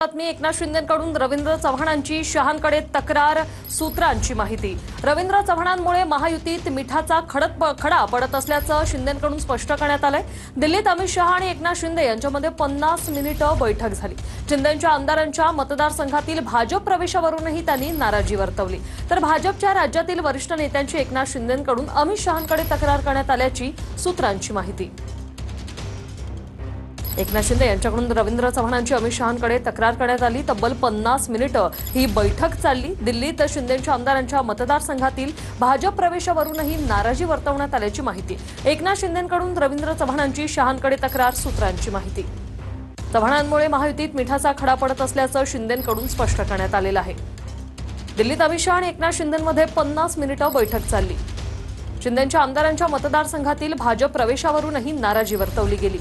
बातमी एकनाथ शिंदेंकडून रवींद्र चव्हाणांची शहांकडे तक्रार सूत्रांची माहिती। रवींद्र चव्हाणांमुळे महायुतीत मिठाचा खडा पडत असल्याचं शिंदेंकडून स्पष्ट करण्यात आलंय। दिल्लीत अमित शहा आणि एकनाथ शिंदे यांच्यामध्ये 50 मिनिटं बैठक झाली। शिंदेंच्या आमदारांच्या मतदारसंघातील भाजप प्रवेशावरूनही त्यांनी नाराजी वर्तवली। तर भाजपच्या राज्यातील वरिष्ठ नेत्यांची एकनाथ शिंदेंकडून अमित शहांकडे तक्रार करण्यात आल्याची सूत्रांची माहिती। एकनाथ शिंदे यांच्याकडून रवींद्र चव्हाणांची अमित शहांकडे तक्रार करण्यात आली। तब्बल 50 मिनिटं ही बैठक चालली। दिल्लीत शिंदेंच्या आमदारांच्या मतदारसंघातील भाजप प्रवेशावरूनही नाराजी वर्तवण्यात आल्याची माहिती। एकनाथ शिंदेंकडून रवींद्र चव्हाणांची शहांकडे तक्रार सूत्रांची माहिती। चव्हाणांमुळे महायुतीत मिठाचा खडा पडत असल्याचं शिंदेंकडून स्पष्ट करण्यात आलेलं आहे। दिल्लीत अमित शहा आणि एकनाथ शिंदेंमध्ये 50 मिनिटं बैठक चालली। शिंदेंच्या आमदारांच्या मतदारसंघातील भाजप प्रवेशावरूनही नाराजी वर्तवली गेली।